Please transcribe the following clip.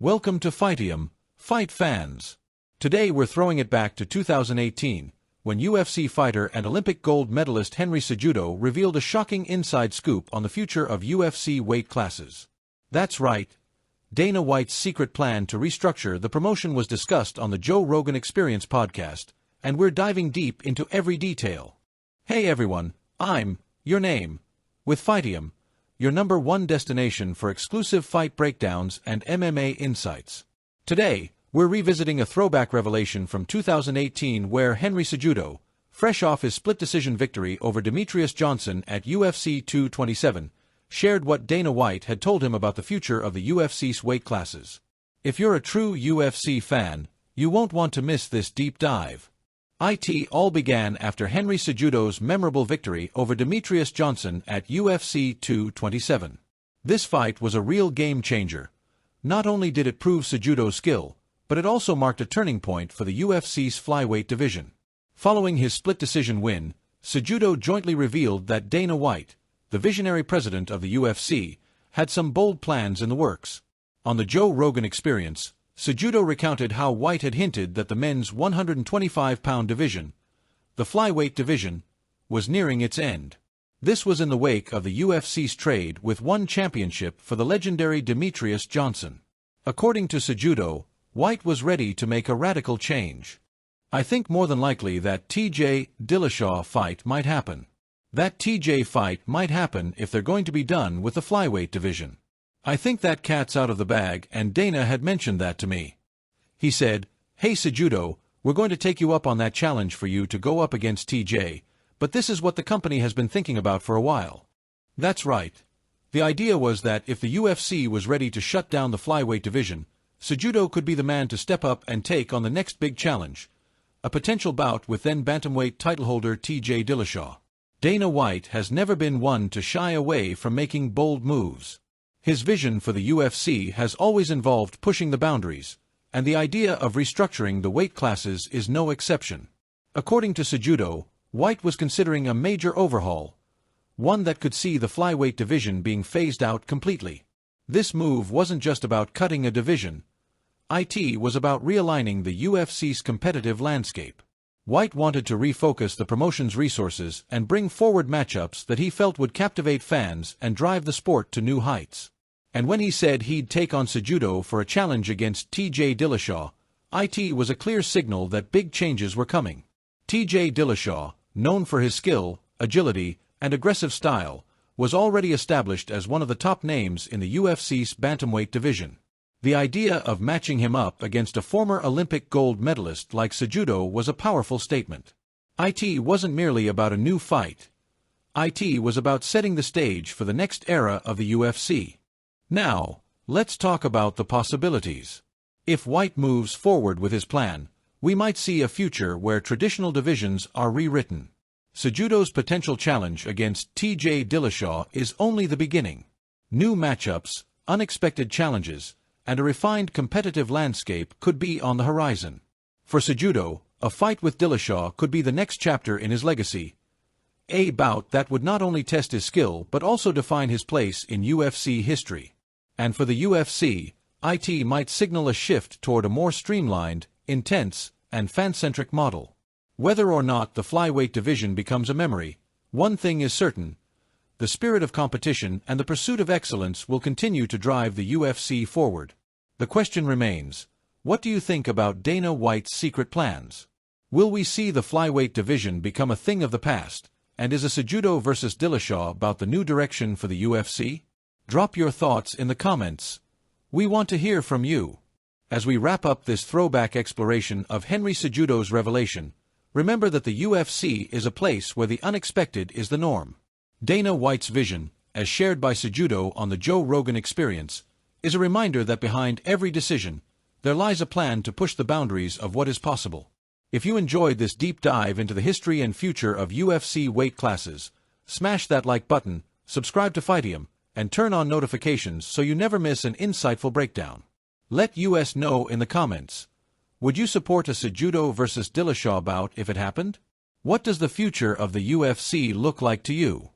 Welcome to Fightium, fight fans. Today we're throwing it back to 2018, when UFC fighter and Olympic gold medalist Henry Cejudo revealed a shocking inside scoop on the future of UFC weight classes. That's right. Dana White's secret plan to restructure the promotion was discussed on the Joe Rogan Experience podcast, and we're diving deep into every detail. Hey everyone, I'm your name with Fightium, your #1 destination for exclusive fight breakdowns and MMA insights. Today, we're revisiting a throwback revelation from 2018 where Henry Cejudo, fresh off his split-decision victory over Demetrious Johnson at UFC 227, shared what Dana White had told him about the future of the UFC's weight classes. If you're a true UFC fan, you won't want to miss this deep dive. It all began after Henry Cejudo's memorable victory over Demetrious Johnson at UFC 227. This fight was a real game-changer. Not only did it prove Cejudo's skill, but it also marked a turning point for the UFC's flyweight division. Following his split-decision win, Cejudo jointly revealed that Dana White, the visionary president of the UFC, had some bold plans in the works. On the Joe Rogan Experience, Cejudo recounted how White had hinted that the men's 125-pound division, the flyweight division, was nearing its end. This was in the wake of the UFC's trade with one championship for the legendary Demetrious Johnson. According to Cejudo, White was ready to make a radical change. I think more than likely that TJ Dillashaw fight might happen. That TJ fight might happen if they're going to be done with the flyweight division. I think that cat's out of the bag, and Dana had mentioned that to me. He said, "Hey Cejudo, we're going to take you up on that challenge for you to go up against TJ, but this is what the company has been thinking about for a while." That's right. The idea was that if the UFC was ready to shut down the flyweight division, Cejudo could be the man to step up and take on the next big challenge, a potential bout with then bantamweight titleholder TJ Dillashaw. Dana White has never been one to shy away from making bold moves. His vision for the UFC has always involved pushing the boundaries, and the idea of restructuring the weight classes is no exception. According to Cejudo, White was considering a major overhaul, one that could see the flyweight division being phased out completely. This move wasn't just about cutting a division. It was about realigning the UFC's competitive landscape. White wanted to refocus the promotion's resources and bring forward matchups that he felt would captivate fans and drive the sport to new heights. And when he said he'd take on Cejudo for a challenge against TJ Dillashaw, it was a clear signal that big changes were coming. TJ Dillashaw, known for his skill, agility, and aggressive style, was already established as one of the top names in the UFC's bantamweight division. The idea of matching him up against a former Olympic gold medalist like Cejudo was a powerful statement. It wasn't merely about a new fight. It was about setting the stage for the next era of the UFC. Now, let's talk about the possibilities. If White moves forward with his plan, we might see a future where traditional divisions are rewritten. Cejudo's potential challenge against TJ Dillashaw is only the beginning. New matchups, unexpected challenges, and a refined competitive landscape could be on the horizon. For Cejudo, a fight with Dillashaw could be the next chapter in his legacy, a bout that would not only test his skill but also define his place in UFC history. And for the UFC, it might signal a shift toward a more streamlined, intense, and fan-centric model. Whether or not the flyweight division becomes a memory, one thing is certain: the spirit of competition and the pursuit of excellence will continue to drive the UFC forward. The question remains, what do you think about Dana White's secret plans? Will we see the flyweight division become a thing of the past, and is a Cejudo versus Dillashaw about the new direction for the UFC? Drop your thoughts in the comments. We want to hear from you. As we wrap up this throwback exploration of Henry Cejudo's revelation, remember that the UFC is a place where the unexpected is the norm. Dana White's vision, as shared by Cejudo on the Joe Rogan Experience, is a reminder that behind every decision, there lies a plan to push the boundaries of what is possible. If you enjoyed this deep dive into the history and future of UFC weight classes, smash that like button, subscribe to Fightium, and turn on notifications so you never miss an insightful breakdown. Let us know in the comments. Would you support a Cejudo versus Dillashaw bout if it happened? What does the future of the UFC look like to you?